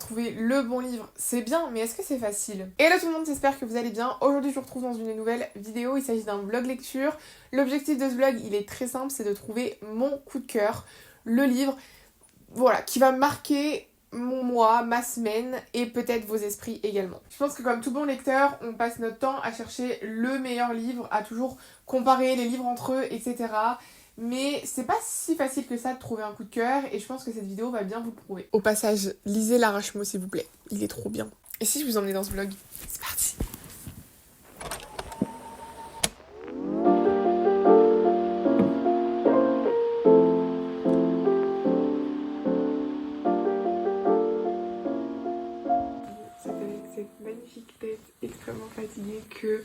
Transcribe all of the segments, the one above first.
trouver le bon livre, c'est bien, mais est-ce que c'est facile? Hello tout le monde, j'espère que vous allez bien. Aujourd'hui, je vous retrouve dans une nouvelle vidéo. Il s'agit d'un vlog lecture. L'objectif de ce vlog, il est très simple, c'est de trouver mon coup de cœur, le livre, voilà, qui va marquer mon mois, ma semaine et peut-être vos esprits également. Je pense que comme tout bon lecteur, on passe notre temps à chercher le meilleur livre, à toujours comparer les livres entre eux, etc. Mais c'est pas si facile que ça de trouver un coup de cœur et je pense que cette vidéo va bien vous le prouver. Au passage, lisez l'Arrache-mot s'il vous plaît, il est trop bien. Et si je vous emmenais dans ce vlog? C'est parti! C'est avec cette magnifique tête extrêmement fatiguée que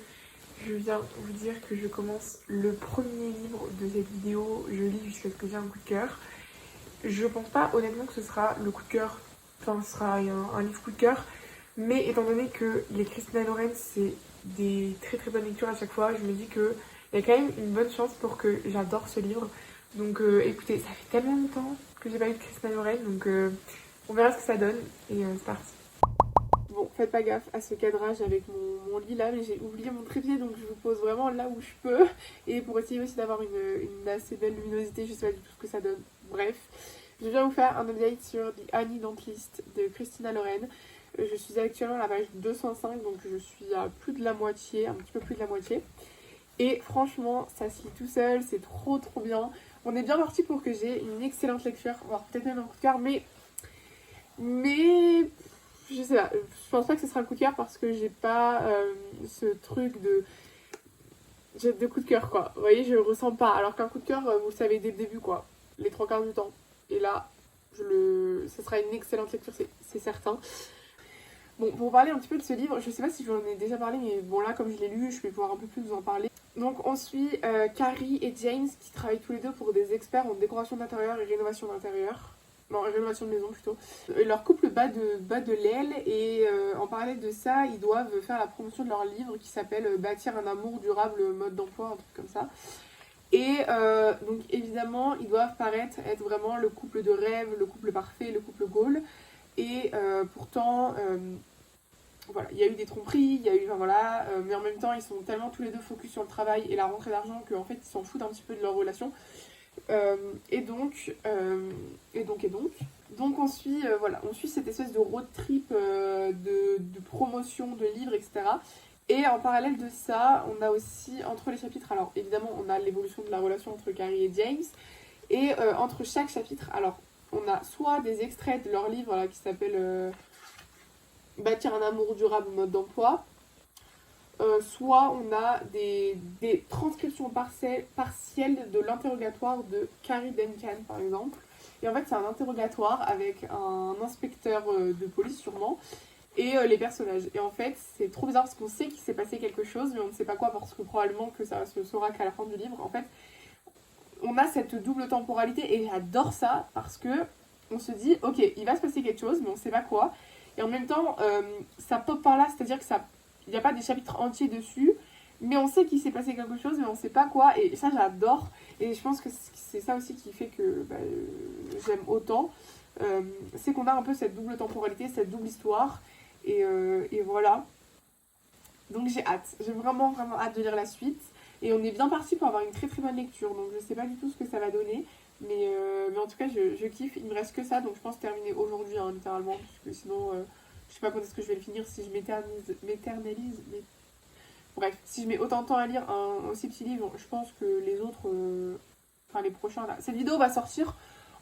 je viens vous dire que je commence le premier livre de cette vidéo. Je lis jusqu'à ce que j'ai un coup de cœur. Je pense pas honnêtement que ce sera le coup de cœur, enfin ce sera un livre coup de cœur, mais étant donné que les Christina Loren c'est des très très bonnes lectures à chaque fois, je me dis qu'il y a quand même une bonne chance pour que j'adore ce livre. Donc écoutez, ça fait tellement longtemps que j'ai pas lu de Christina Loren, donc on verra ce que ça donne et c'est parti. Bon, faites pas gaffe à ce cadrage avec mon lit là, mais j'ai oublié mon trépied donc je vous pose vraiment là où je peux. Et pour essayer aussi d'avoir une assez belle luminosité, je sais pas du tout ce que ça donne. Bref, je viens vous faire un update sur The Annie List de Christina Loren. Je suis actuellement à la page 205, donc je suis à plus de la moitié, un petit peu plus de la moitié. Et franchement, ça se lit tout seul, c'est trop bien. On est bien parti pour que j'ai une excellente lecture, voire peut-être même un coup de cœur, mais je sais pas, je pense pas que ce sera un coup de cœur parce que j'ai pas ce truc de coup de cœur quoi. Vous voyez, je le ressens pas. Alors qu'un coup de cœur, vous le savez dès le début quoi, les trois quarts du temps. Et là, ce sera une excellente lecture, c'est certain. Bon, pour vous parler un petit peu de ce livre, je sais pas si je vous en ai déjà parlé, mais bon là, comme je l'ai lu, je vais pouvoir un peu plus vous en parler. Donc on suit Carrie et James qui travaillent tous les deux pour des experts en décoration d'intérieur et rénovation d'intérieur. Non, rénovation de maison plutôt. Leur couple bat de l'aile et en parallèle de ça, ils doivent faire la promotion de leur livre qui s'appelle Bâtir un amour durable, mode d'emploi, un truc comme ça. Et donc évidemment, ils doivent paraître être vraiment le couple de rêve, le couple parfait, le couple goal. Et pourtant, voilà, il y a eu des tromperies, il y a eu, enfin voilà, mais en même temps, ils sont tellement tous les deux focus sur le travail et la rentrée d'argent qu'en fait, ils s'en foutent un petit peu de leur relation. Donc on suit, voilà, on suit cette espèce de road trip de promotion de livres, etc. Et en parallèle de ça, on a aussi entre les chapitres, alors évidemment on a l'évolution de la relation entre Carrie et James, et entre chaque chapitre, alors on a soit des extraits de leur livre là, qui s'appelle Bâtir un amour durable mode d'emploi, soit on a des transcriptions partielles de l'interrogatoire de Carrie Duncan par exemple. Et en fait c'est un interrogatoire avec un inspecteur de police sûrement et les personnages. Et en fait c'est trop bizarre parce qu'on sait qu'il s'est passé quelque chose mais on ne sait pas quoi parce que probablement que ça se saura qu'à la fin du livre. En fait on a cette double temporalité et j'adore ça parce que on se dit ok il va se passer quelque chose mais on ne sait pas quoi. Et en même temps ça pop par là, c'est-à-dire que ça il n'y a pas des chapitres entiers dessus, mais on sait qu'il s'est passé quelque chose, mais on sait pas quoi, et ça j'adore, et je pense que c'est ça aussi qui fait que j'aime autant, c'est qu'on a un peu cette double temporalité, cette double histoire, et voilà. Donc j'ai hâte, j'ai vraiment hâte de lire la suite, et on est bien parti pour avoir une très bonne lecture, donc je sais pas du tout ce que ça va donner, mais en tout cas je kiffe, il me reste que ça, donc je pense terminer aujourd'hui, hein, littéralement, puisque sinon... je sais pas quand est-ce que je vais le finir, si je m'éternalise. Mais... Bref, si je mets autant de temps à lire un aussi petit livre, je pense que les autres, enfin les prochains là. Cette vidéo va sortir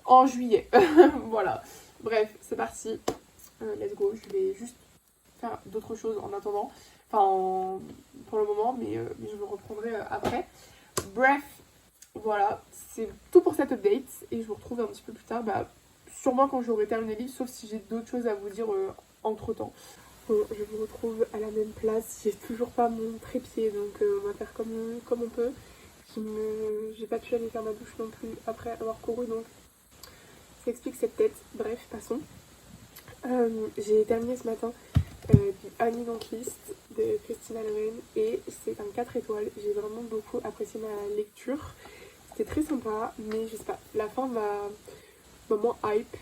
en juillet. Voilà. Bref, c'est parti. Let's go. Je vais juste faire d'autres choses en attendant. Enfin, pour le moment, mais je me reprendrai après. Bref, voilà. C'est tout pour cette update. Et je vous retrouve un petit peu plus tard. Sûrement quand j'aurai terminé le livre, sauf si j'ai d'autres choses à vous dire entre temps. Bon, je vous retrouve à la même place, j'ai toujours pas mon trépied donc on va faire comme on peut. J'ai pas pu aller faire ma douche non plus après avoir couru donc ça explique cette tête. Bref, passons. J'ai terminé ce matin The Annie List de Christina Loren et c'est un 4 étoiles. J'ai vraiment beaucoup apprécié ma lecture. C'était très sympa mais je sais pas, la fin m'a moins hype.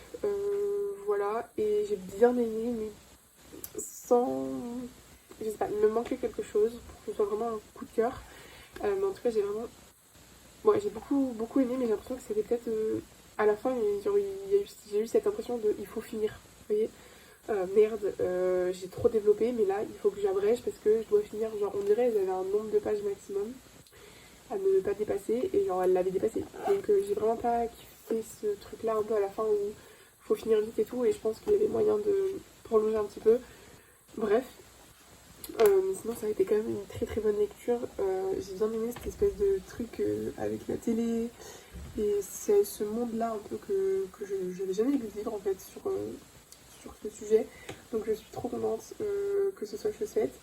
voilà. Et j'ai bien aimé, mais sans... Je sais pas, il me manquait quelque chose pour que ce soit vraiment un coup de cœur. Mais en tout cas, j'ai vraiment... Ouais, j'ai beaucoup aimé, mais j'ai l'impression que c'était peut-être... à la fin, genre, j'ai eu cette impression de il faut finir. Vous voyez, merde, j'ai trop développé, mais là, il faut que j'abrège parce que je dois finir. Genre, on dirait qu'elle avait un nombre de pages maximum à ne pas dépasser, et genre, elle l'avait dépassé. Donc, j'ai vraiment pas kiffé ce truc-là un peu à la fin où il faut finir vite et tout, et je pense qu'il y avait moyen de prolonger un petit peu. Bref. Mais sinon, ça a été quand même une très très bonne lecture. J'ai bien aimé cette espèce de truc avec la télé. Et c'est ce monde-là un peu que je n'avais jamais lu de livre en fait sur ce sujet. Donc je suis trop contente que ce soit chose faite.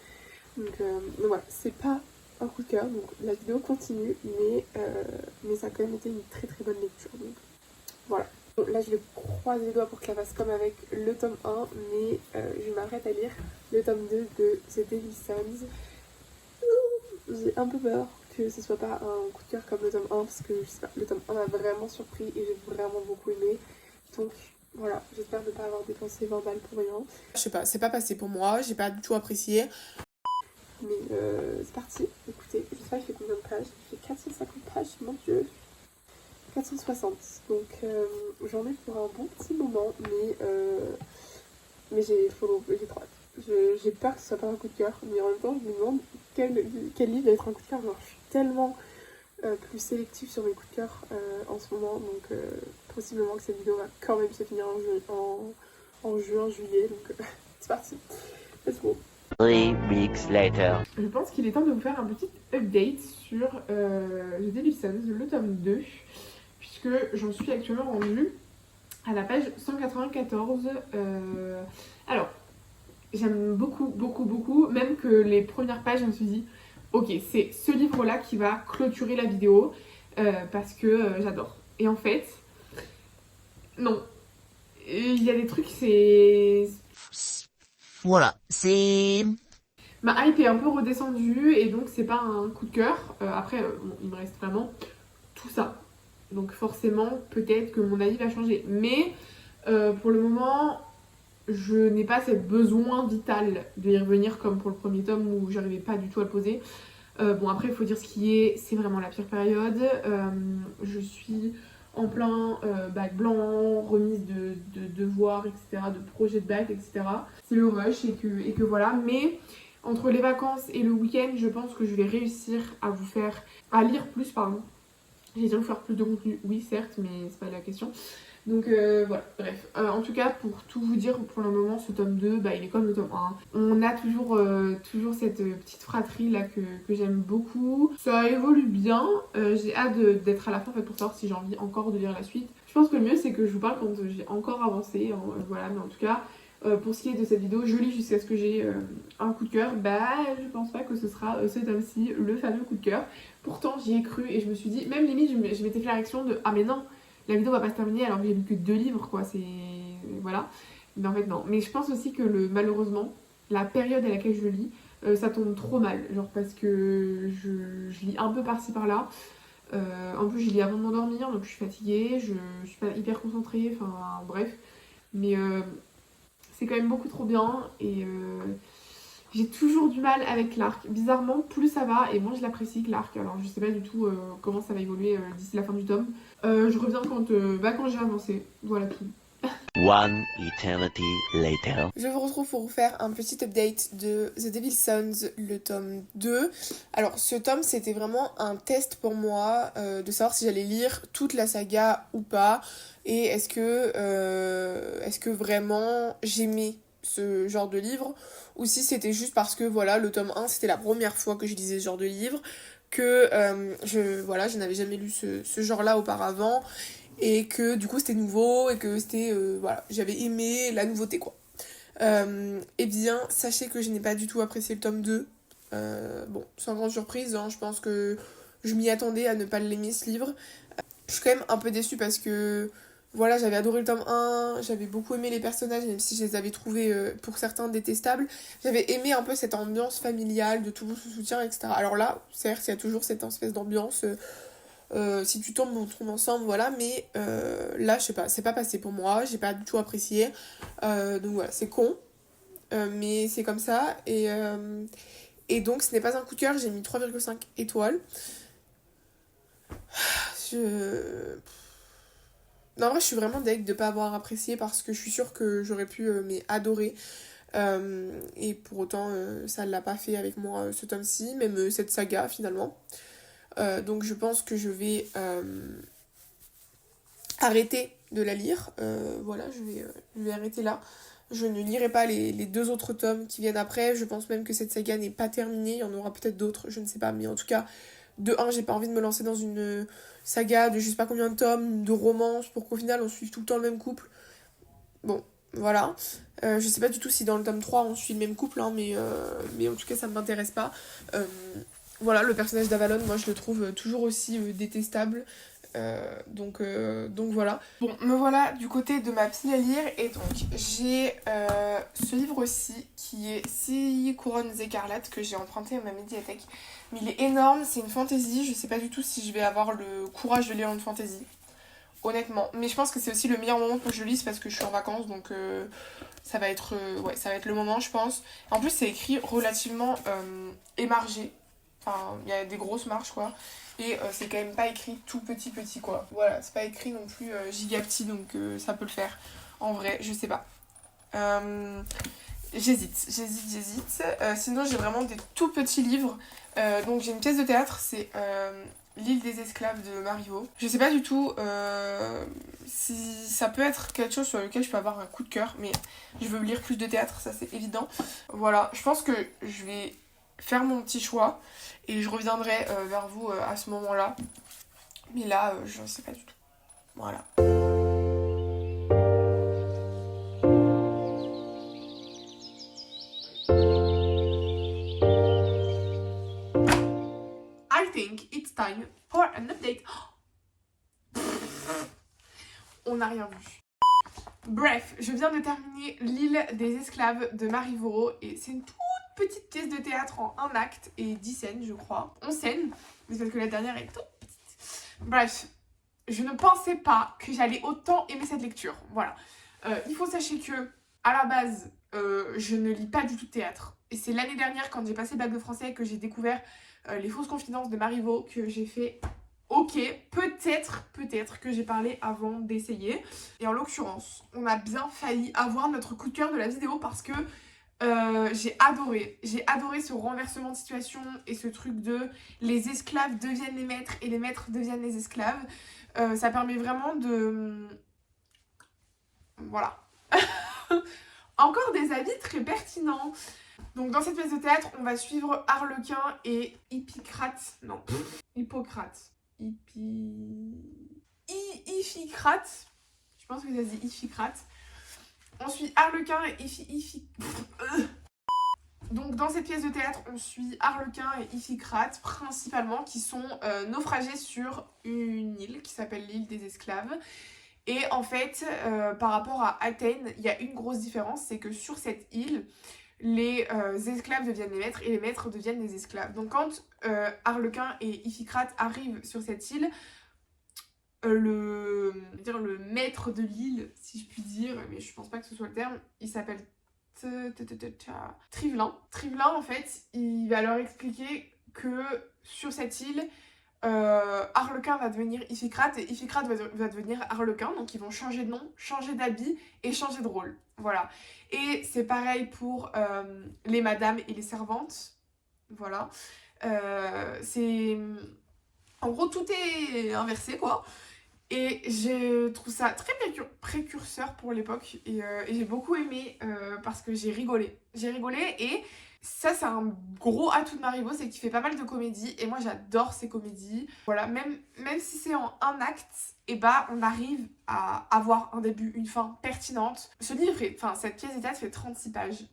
Donc voilà, c'est pas un coup de cœur, donc la vidéo continue, mais ça a quand même été une très très bonne lecture. Donc voilà. Donc, là je vais croiser les doigts pour que ça fasse comme avec le tome 1, mais je m'arrête à lire le tome 2 de The Devil Sons. J'ai un peu peur que ce soit pas un coup de cœur comme le tome 1 parce que je sais pas, le tome 1 m'a vraiment surpris et j'ai vraiment beaucoup aimé. Donc voilà, j'espère ne pas avoir dépensé 20 balles pour rien. Je sais pas, c'est pas passé pour moi, j'ai pas du tout apprécié. Mais c'est parti, écoutez, je sais pas il fait combien de pages. Il fait 450 pages, mon dieu. 460, donc j'en ai pour un bon petit moment, mais j'ai trop hâte. J'ai peur que ce soit pas un coup de cœur, mais en même temps je me demande quel livre va être un coup de cœur. Genre, je suis tellement plus sélective sur mes coups de cœur en ce moment, donc possiblement que cette vidéo va quand même se finir en juin, juillet, donc c'est parti, let's go. 3 weeks later. Je pense qu'il est temps de vous faire un petit update sur The Devil Sons, le tome 2, puisque j'en suis actuellement rendue à la page 194. Alors, j'aime beaucoup, même que les premières pages, je me suis dit, ok, c'est ce livre-là qui va clôturer la vidéo, parce que j'adore. Et en fait, non. Il y a des trucs, c'est... Voilà, c'est... Ma hype est un peu redescendue, et donc c'est pas un coup de cœur. Après, bon, il me reste vraiment tout ça. Donc forcément, peut-être que mon avis va changer. Mais pour le moment... je n'ai pas ce besoin vital de y revenir comme pour le premier tome où j'arrivais pas du tout à le poser. Bon après il faut dire ce qui est, c'est vraiment la pire période. Je suis en plein bac blanc, remise de devoirs, etc., de projets de bac, etc. C'est le rush et que voilà. Mais entre les vacances et le week-end, je pense que je vais réussir à lire plus, pardon. J'ai dit vous faire plus de contenu, oui certes, mais c'est pas la question. Donc voilà, bref. En tout cas, pour tout vous dire, pour le moment, ce tome 2, bah, il est comme le tome 1. On a toujours cette petite fratrie là que j'aime beaucoup. Ça évolue bien. J'ai hâte d'être à la fin en fait, pour savoir si j'ai envie encore de lire la suite. Je pense que le mieux, c'est que je vous parle quand j'ai encore avancé. Hein, voilà, mais en tout cas, pour ce qui est de cette vidéo, je lis jusqu'à ce que j'ai un coup de cœur. Bah, je pense pas que ce sera ce tome-ci le fameux coup de cœur. Pourtant, j'y ai cru et je me suis dit, même limite, je m'étais fait la réaction de ah, mais non! La vidéo va pas se terminer alors que j'ai lu que 2 livres, quoi, c'est... voilà. Mais en fait, non. Mais je pense aussi que malheureusement, la période à laquelle je lis, ça tombe trop mal. Genre parce que je lis un peu par-ci par-là. En plus, je lis avant de m'endormir, donc je suis fatiguée, je suis pas hyper concentrée, enfin bref. Mais c'est quand même beaucoup trop bien et j'ai toujours du mal avec l'arc. Bizarrement, plus ça va et moins je l'apprécie que l'arc. Alors je sais pas du tout comment ça va évoluer d'ici la fin du tome. Je reviens quand j'ai avancé. Voilà tout. One eternity later. Je vous retrouve pour vous faire un petit update de The Devil Sons, le tome 2. Alors ce tome c'était vraiment un test pour moi de savoir si j'allais lire toute la saga ou pas. Et est-ce que vraiment j'aimais ce genre de livre ou si c'était juste parce que voilà le tome 1 c'était la première fois que je lisais ce genre de livre que je n'avais jamais lu ce genre là auparavant et que du coup c'était nouveau et que c'était voilà j'avais aimé la nouveauté quoi. Eh bien sachez que je n'ai pas du tout apprécié le tome 2. Bon sans grande surprise hein, je pense que je m'y attendais à ne pas l'aimer ce livre. Je suis quand même un peu déçue parce que voilà, j'avais adoré le tome 1, j'avais beaucoup aimé les personnages, même si je les avais trouvés pour certains détestables. J'avais aimé un peu cette ambiance familiale, de tout le monde se soutient, etc. Alors là, certes, il y a toujours cette espèce d'ambiance Si tu tombes, on tombe ensemble, voilà. Mais là, je sais pas, c'est pas passé pour moi, j'ai pas du tout apprécié. Donc voilà, c'est con, mais c'est comme ça. Et donc, ce n'est pas un coup de cœur, j'ai mis 3,5 étoiles. Je... Non, en vrai, je suis vraiment deg de pas avoir apprécié parce que je suis sûre que j'aurais pu mais adorer. Et pour autant, ça l'a pas fait avec moi ce tome-ci, même cette saga finalement. Donc je pense que je vais arrêter de la lire. Voilà, je vais arrêter là. Je ne lirai pas les 2 autres tomes qui viennent après. Je pense même que cette saga n'est pas terminée. Il y en aura peut-être d'autres, je ne sais pas. Mais en tout cas, de un, j'ai pas envie de me lancer dans une saga de je sais pas combien de tomes, de romance, pour qu'au final on suive tout le temps le même couple. Bon, voilà. Je sais pas du tout si dans le tome 3 on suit le même couple, hein, mais en tout cas ça ne m'intéresse pas. Voilà, le personnage d'Avalon, moi je le trouve toujours aussi détestable. Donc voilà. Bon, me voilà du côté de ma pile à lire et donc j'ai ce livre aussi qui est 6 couronnes écarlates que j'ai emprunté à ma médiathèque. Mais il est énorme, c'est une fantaisie, je sais pas du tout si je vais avoir le courage de lire une fantaisie. Honnêtement, mais je pense que c'est aussi le meilleur moment pour que je lise parce que je suis en vacances donc ça va être le moment je pense. En plus c'est écrit relativement émargé, enfin il y a des grosses marges quoi et c'est quand même pas écrit tout petit quoi. Voilà, c'est pas écrit non plus giga petit donc ça peut le faire. En vrai, je sais pas. J'hésite. Sinon j'ai vraiment des tout petits livres. Donc j'ai une pièce de théâtre, c'est L'île des esclaves de Marivaux. Je sais pas du tout si ça peut être quelque chose sur lequel je peux avoir un coup de cœur, mais je veux lire plus de théâtre, ça c'est évident. Voilà, je pense que je vais faire mon petit choix et je reviendrai vers vous à ce moment-là. Mais là, je ne sais pas du tout. Voilà. I think it's time for an update. On n'a rien vu. Bref, je viens de terminer L'île des esclaves de Marivaux et c'est une toute petite pièce de théâtre en 1 acte et 10 scènes, je crois. 11 scènes, mais parce que la dernière est toute petite. Bref, je ne pensais pas que j'allais autant aimer cette lecture. Voilà. Il faut sachez que, à la base, je ne lis pas du tout de théâtre. Et c'est l'année dernière, quand j'ai passé le bac de français, que j'ai découvert Les fausses confidences de Marivaux, que j'ai fait ok, peut-être que j'ai parlé avant d'essayer. Et en l'occurrence, on a bien failli avoir notre coup de cœur de la vidéo parce que j'ai adoré ce renversement de situation et ce truc de les esclaves deviennent les maîtres et les maîtres deviennent les esclaves. Ça permet vraiment de... Voilà. Encore des avis très pertinents. Donc dans cette pièce de théâtre, on va suivre Arlequin et Hippocrate. Non, Hippocrate. Iphicrate. Je pense que ça se dit Iphicrate. On suit Arlequin et Donc dans cette pièce de théâtre, on suit Arlequin et Iphicrate principalement qui sont naufragés sur une île qui s'appelle l'île des esclaves. Et en fait, par rapport à Athènes, il y a une grosse différence, c'est que sur cette île, les esclaves deviennent les maîtres et les maîtres deviennent les esclaves. Donc quand Arlequin et Iphicrate arrivent sur cette île, le maître de l'île, si je puis dire, mais je pense pas que ce soit le terme, il s'appelle Trivelin. Trivelin, en fait, il va leur expliquer que sur cette île, Arlequin va devenir Iphicrate et Iphicrate va devenir Arlequin, donc ils vont changer de nom, changer d'habit et changer de rôle. Voilà. Et c'est pareil pour les madames et les servantes. Voilà. C'est... En gros, tout est inversé, quoi. Et je trouve ça très précurseur pour l'époque. Et j'ai beaucoup aimé parce que j'ai rigolé. J'ai rigolé et ça, c'est un gros atout de Marivaux, c'est qu'il fait pas mal de comédies. Et moi, j'adore ces comédies. Voilà, même si c'est en 1 acte, et bah, on arrive à avoir un début, une fin pertinente. Ce livre, cette pièce de théâtre fait 36 pages.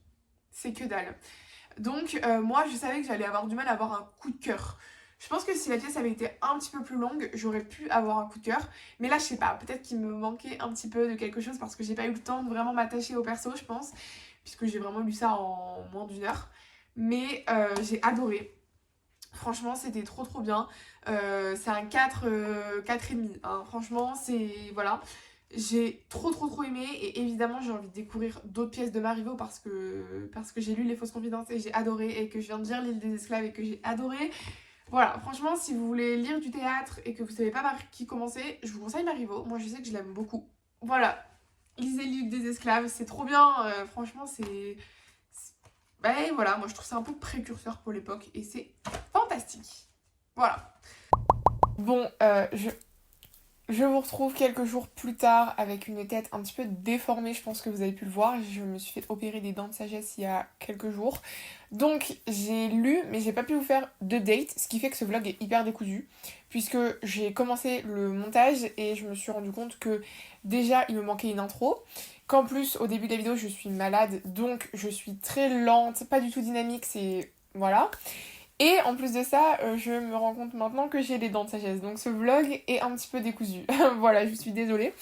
C'est que dalle. Donc, moi, je savais que j'allais avoir du mal à avoir un coup de cœur. Je pense que si la pièce avait été un petit peu plus longue, j'aurais pu avoir un coup de cœur. Mais là, je sais pas, peut-être qu'il me manquait un petit peu de quelque chose parce que j'ai pas eu le temps de vraiment m'attacher au perso, je pense. Puisque j'ai vraiment lu ça en moins d'1 heure. Mais j'ai adoré. Franchement, c'était trop bien. C'est un 4, 4,5. Hein. Franchement, c'est... Voilà. J'ai trop aimé et évidemment j'ai envie de découvrir d'autres pièces de Marivaux parce que j'ai lu Les Fausses Confidences et j'ai adoré et que je viens de lire L'île des esclaves et que j'ai adoré. Voilà, franchement si vous voulez lire du théâtre et que vous savez pas par qui commencer, je vous conseille Marivaux. Moi je sais que je l'aime beaucoup. Voilà, lisez L'île des esclaves, c'est trop bien. Franchement ben voilà, moi je trouve ça un peu précurseur pour l'époque et c'est fantastique. Voilà. Bon, je vous retrouve quelques jours plus tard avec une tête un petit peu déformée, je pense que vous avez pu le voir. Je me suis fait opérer des dents de sagesse il y a quelques jours. Donc j'ai lu, mais j'ai pas pu vous faire de date, ce qui fait que ce vlog est hyper décousu. Puisque j'ai commencé le montage et je me suis rendu compte que déjà il me manquait une intro. Qu'en plus au début de la vidéo je suis malade, donc je suis très lente, pas du tout dynamique, c'est... Voilà. Et en plus de ça, je me rends compte maintenant que j'ai les dents de sagesse. Donc ce vlog est un petit peu décousu. Voilà, je suis désolée.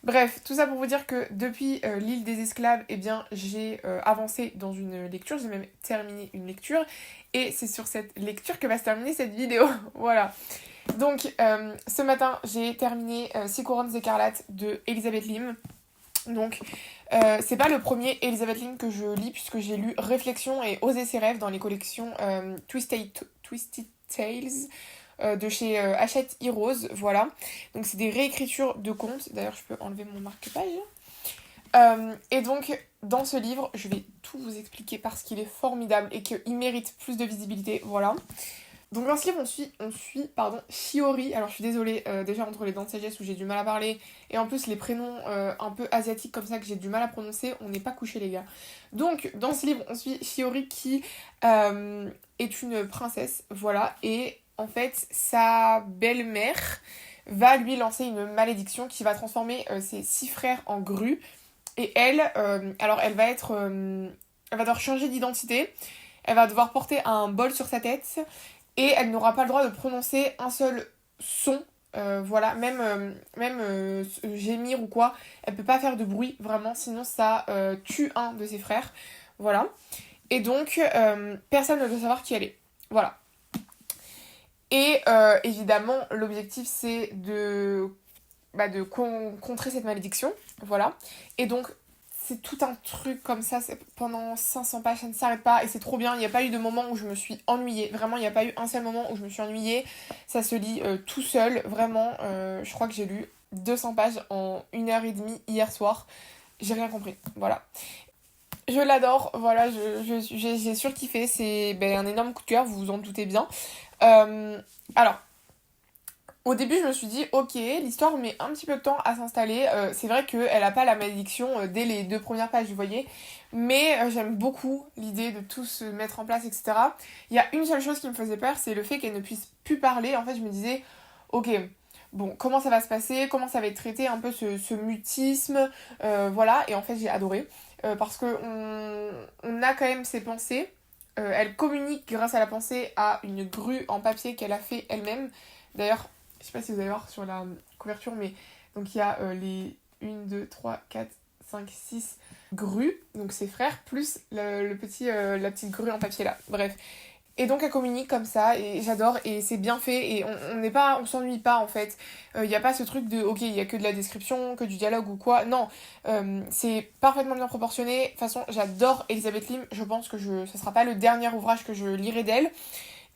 Bref, tout ça pour vous dire que depuis l'île des esclaves, eh bien, j'ai avancé dans une lecture. J'ai même terminé une lecture. Et c'est sur cette lecture que va se terminer cette vidéo. Voilà. Donc, ce matin, j'ai terminé Six couronnes écarlates de Elizabeth Lim. Donc, c'est pas le premier Elizabeth Lim que je lis puisque j'ai lu Réflexion et Oser ses rêves dans les collections Twisted Tales de chez Hachette Heroes, voilà. Donc c'est des réécritures de contes, d'ailleurs je peux enlever mon marque-page. Et donc dans ce livre, je vais tout vous expliquer parce qu'il est formidable et qu'il mérite plus de visibilité, voilà. Donc dans ce livre, on suit Shiori. Alors je suis désolée, déjà entre les dents de sagesse où j'ai du mal à parler, et en plus les prénoms un peu asiatiques comme ça que j'ai du mal à prononcer, on n'est pas couchés les gars. Donc dans ce livre, on suit Shiori qui est une princesse, voilà, et en fait sa belle-mère va lui lancer une malédiction qui va transformer ses 6 frères en grues, et elle, alors elle va devoir changer d'identité, elle va devoir porter un bol sur sa tête, et elle n'aura pas le droit de prononcer un seul son, voilà, même gémir ou quoi, elle peut pas faire de bruit, vraiment, sinon ça tue un de ses frères, voilà. Et donc, personne ne doit savoir qui elle est, voilà. Et évidemment, l'objectif c'est de contrer cette malédiction, voilà. Et donc, c'est tout un truc comme ça, pendant 500 pages, ça ne s'arrête pas et c'est trop bien. Il n'y a pas eu de moment où je me suis ennuyée, vraiment, il n'y a pas eu un seul moment où je me suis ennuyée. Ça se lit tout seul, vraiment. Je crois que j'ai lu 200 pages en 1h30 hier soir. J'ai rien compris, voilà. Je l'adore, voilà, j'ai surkiffé, c'est un énorme coup de cœur, vous vous en doutez bien. Alors, au début, je me suis dit, ok, l'histoire met un petit peu de temps à s'installer. C'est vrai qu'elle n'a pas la malédiction dès les 2 premières pages, vous voyez. Mais j'aime beaucoup l'idée de tout se mettre en place, etc. Il y a une seule chose qui me faisait peur, c'est le fait qu'elle ne puisse plus parler. En fait, je me disais, ok, bon, comment ça va se passer? Comment ça va être traité, un peu ce mutisme? Voilà, et en fait, j'ai adoré. Parce qu'on a quand même ses pensées. Elle communique grâce à la pensée à une grue en papier qu'elle a fait elle-même. D'ailleurs, je sais pas si vous allez voir sur la couverture, mais donc il y a les 1, 2, 3, 4, 5, 6 grues, donc ses frères, plus la petite grue en papier là, bref. Et donc elle communique comme ça, et j'adore, et c'est bien fait, et on s'ennuie pas en fait. Il n'y a pas ce truc de, ok, il y a que de la description, que du dialogue ou quoi, non. C'est parfaitement bien proportionné. De toute façon, j'adore Elizabeth Lim, je pense que ce sera pas le dernier ouvrage que je lirai d'elle.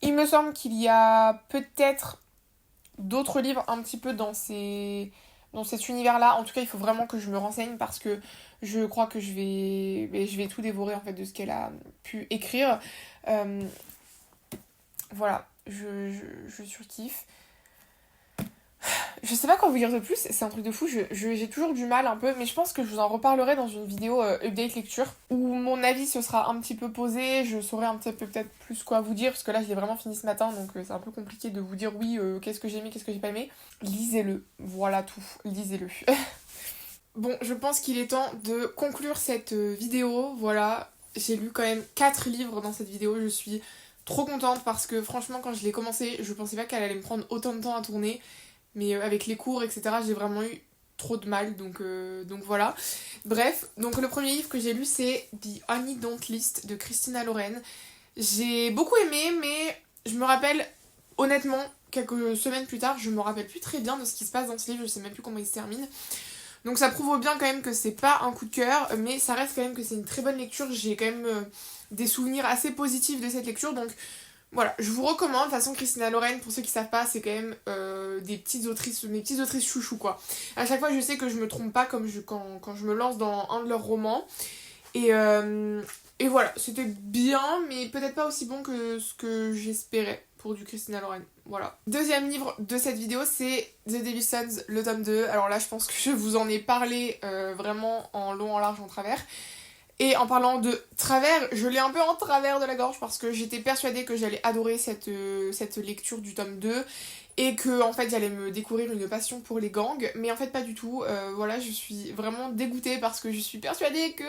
Il me semble qu'il y a peut-être d'autres livres un petit peu dans cet univers-là. En tout cas, il faut vraiment que je me renseigne parce que je crois que je vais tout dévorer en fait de ce qu'elle a pu écrire. Voilà, je surkiffe. Je sais pas quoi vous dire de plus, c'est un truc de fou, j'ai toujours du mal un peu, mais je pense que je vous en reparlerai dans une vidéo update lecture, où mon avis se sera un petit peu posé, je saurai un petit peu peut-être plus quoi vous dire, parce que là je l'ai vraiment fini ce matin, donc c'est un peu compliqué de vous dire oui, qu'est-ce que j'ai aimé, qu'est-ce que j'ai pas aimé. Lisez-le, voilà tout, lisez-le. Bon, je pense qu'il est temps de conclure cette vidéo, voilà, j'ai lu quand même 4 livres dans cette vidéo, je suis trop contente parce que franchement quand je l'ai commencé, je pensais pas qu'elle allait me prendre autant de temps à tourner. Mais avec les cours, etc., j'ai vraiment eu trop de mal, donc voilà. Bref, donc le premier livre que j'ai lu, c'est The Honey Don't List de Christina Lauren. J'ai beaucoup aimé, mais je me rappelle, honnêtement, quelques semaines plus tard, je me rappelle plus très bien de ce qui se passe dans ce livre, je sais même plus comment il se termine. Donc ça prouve bien quand même que c'est pas un coup de cœur, mais ça reste quand même que c'est une très bonne lecture. J'ai quand même des souvenirs assez positifs de cette lecture, donc voilà, je vous recommande. De toute façon, Christina Lauren, pour ceux qui savent pas, c'est quand même mes petites autrices chouchou quoi. À chaque fois, je sais que je me trompe pas quand je me lance dans un de leurs romans. Et voilà, c'était bien, mais peut-être pas aussi bon que ce que j'espérais pour du Christina Lauren. Voilà. Deuxième livre de cette vidéo, c'est The Devil's Sons, le tome 2. Alors là, je pense que je vous en ai parlé vraiment en long, en large, en travers. Et en parlant de travers, je l'ai un peu en travers de la gorge parce que j'étais persuadée que j'allais adorer cette lecture du tome 2 et que en fait j'allais me découvrir une passion pour les gangs, mais en fait pas du tout. Voilà, je suis vraiment dégoûtée parce que je suis persuadée que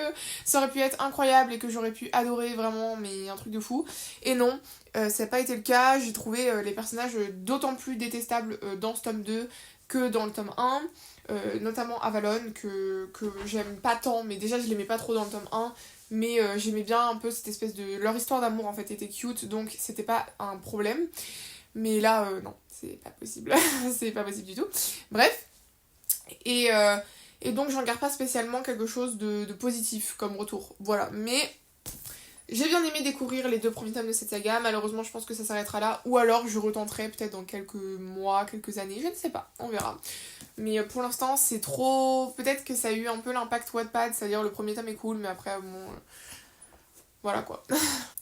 ça aurait pu être incroyable et que j'aurais pu adorer vraiment, mais un truc de fou. Et non, ça n'a pas été le cas. J'ai trouvé les personnages d'autant plus détestables dans ce tome 2 que dans le tome 1. Notamment Avalon que j'aime pas tant, mais déjà je l'aimais pas trop dans le tome 1, mais j'aimais bien un peu cette espèce de... Leur histoire d'amour en fait était cute, donc c'était pas un problème, mais là non, c'est pas possible, c'est pas possible du tout. Bref, et donc j'en garde pas spécialement quelque chose de positif comme retour, voilà, mais... J'ai bien aimé découvrir les 2 premiers tomes de cette saga, malheureusement je pense que ça s'arrêtera là, ou alors je retenterai peut-être dans quelques mois, quelques années, je ne sais pas, on verra. Mais pour l'instant c'est trop... Peut-être que ça a eu un peu l'impact Wattpad, c'est-à-dire le premier tome est cool, mais après bon... Voilà quoi.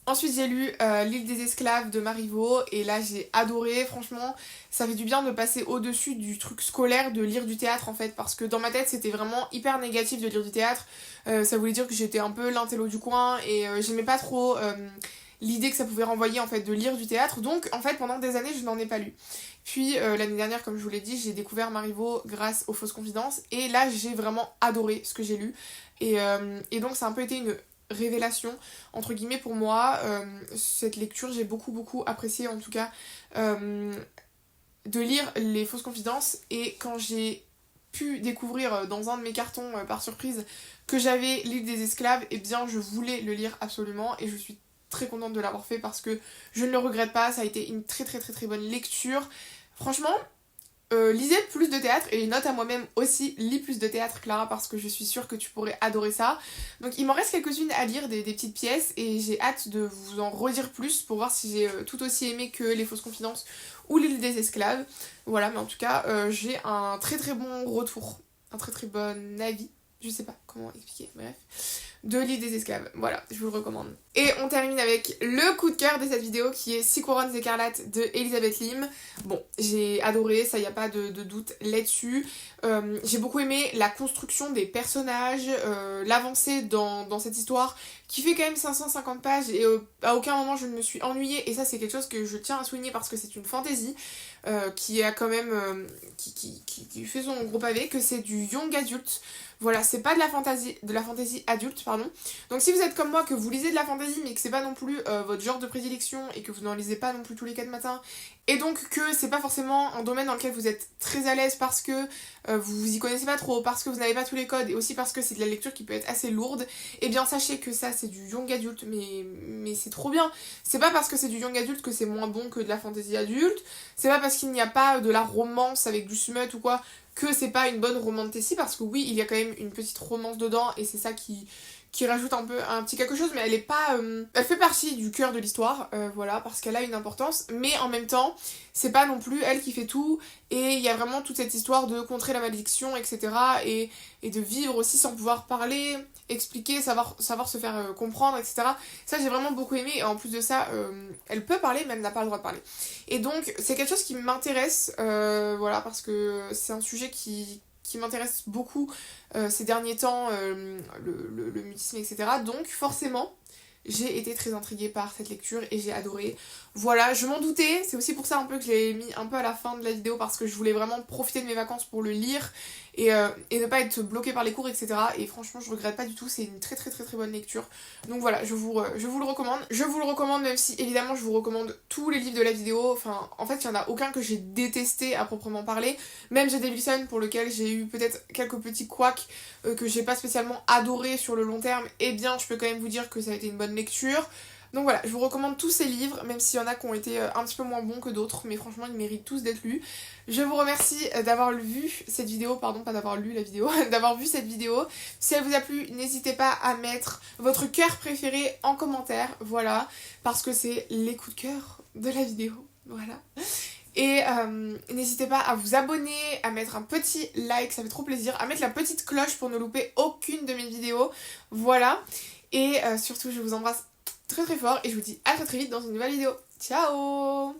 Ensuite j'ai lu L'île des esclaves de Marivaux et là j'ai adoré, franchement ça fait du bien de passer au-dessus du truc scolaire de lire du théâtre en fait, parce que dans ma tête c'était vraiment hyper négatif de lire du théâtre, ça voulait dire que j'étais un peu l'intello du coin et j'aimais pas trop l'idée que ça pouvait renvoyer en fait de lire du théâtre, donc en fait pendant des années je n'en ai pas lu. Puis l'année dernière comme je vous l'ai dit j'ai découvert Marivaux grâce aux fausses confidences et là j'ai vraiment adoré ce que j'ai lu et donc ça a un peu été une révélation entre guillemets pour moi. Cette lecture j'ai beaucoup apprécié en tout cas de lire les fausses confidences, et quand j'ai pu découvrir dans un de mes cartons par surprise que j'avais L'île des esclaves, et bien je voulais le lire absolument et je suis très contente de l'avoir fait parce que je ne le regrette pas, ça a été une très bonne lecture. Franchement, lisez plus de théâtre, et note à moi-même aussi, lis plus de théâtre Clara parce que je suis sûre que tu pourrais adorer ça. Donc il m'en reste quelques-unes à lire, des petites pièces, et j'ai hâte de vous en redire plus pour voir si j'ai tout aussi aimé que Les fausses confidences ou L'île des esclaves. Voilà, mais en tout cas j'ai un très bon retour, un très bon avis, je sais pas comment expliquer, bref, de L'île des esclaves. Voilà, je vous le recommande. Et on termine avec le coup de cœur de cette vidéo qui est 6 couronnes écarlates de Elizabeth Lim. Bon, j'ai adoré, ça y a pas de doute là-dessus. J'ai beaucoup aimé la construction des personnages, l'avancée dans cette histoire qui fait quand même 550 pages et à aucun moment je ne me suis ennuyée, et ça c'est quelque chose que je tiens à souligner parce que c'est une fantaisie qui a quand même qui fait son gros pavé, que c'est du young adulte. Voilà, c'est pas de la fantaisie adulte, pardon. Donc si vous êtes comme moi, que vous lisez de la fantaisie mais que c'est pas non plus votre genre de prédilection et que vous n'en lisez pas non plus tous les 4 matins, et donc que c'est pas forcément un domaine dans lequel vous êtes très à l'aise parce que vous vous y connaissez pas trop, parce que vous n'avez pas tous les codes, et aussi parce que c'est de la lecture qui peut être assez lourde, et bien sachez que ça c'est du young adulte, mais c'est trop bien. C'est pas parce que c'est du young adulte que c'est moins bon que de la fantaisie adulte, c'est pas parce qu'il n'y a pas de la romance avec du smut ou quoi que c'est pas une bonne romantasy, parce que oui, il y a quand même une petite romance dedans, et c'est ça qui rajoute un peu un petit quelque chose, mais elle est pas... elle fait partie du cœur de l'histoire, voilà, parce qu'elle a une importance, mais en même temps, c'est pas non plus elle qui fait tout, et il y a vraiment toute cette histoire de contrer la malédiction, etc., et de vivre aussi sans pouvoir parler, expliquer, savoir se faire comprendre, etc. Ça, j'ai vraiment beaucoup aimé, et en plus de ça, elle peut parler, mais elle n'a pas le droit de parler. Et donc, c'est quelque chose qui m'intéresse, voilà, parce que c'est un sujet qui m'intéresse beaucoup ces derniers temps, le mutisme, etc. Donc forcément, j'ai été très intriguée par cette lecture et j'ai adoré. Voilà, je m'en doutais, c'est aussi pour ça un peu que je l'ai mis un peu à la fin de la vidéo, parce que je voulais vraiment profiter de mes vacances pour le lire et ne pas être bloquée par les cours, etc. Et franchement, je regrette pas du tout, c'est une très bonne lecture. Donc voilà, je vous le recommande. Je vous le recommande, même si évidemment je vous recommande tous les livres de la vidéo. Enfin, en fait, il n'y en a aucun que j'ai détesté à proprement parler. Même The Devil's Sons, pour lequel j'ai eu peut-être quelques petits couacs que j'ai pas spécialement adoré sur le long terme, eh bien je peux quand même vous dire que ça a été une bonne lecture. Donc voilà, je vous recommande tous ces livres, même s'il y en a qui ont été un petit peu moins bons que d'autres, mais franchement ils méritent tous d'être lus. Je vous remercie d'avoir vu cette vidéo, pardon, pas d'avoir lu la vidéo, d'avoir vu cette vidéo. Si elle vous a plu, n'hésitez pas à mettre votre cœur préféré en commentaire, voilà, parce que c'est les coups de cœur de la vidéo, voilà. Et n'hésitez pas à vous abonner, à mettre un petit like, ça fait trop plaisir, à mettre la petite cloche pour ne louper aucune de mes vidéos, voilà. Et surtout, je vous embrasse très très fort et je vous dis à très très vite dans une nouvelle vidéo. Ciao!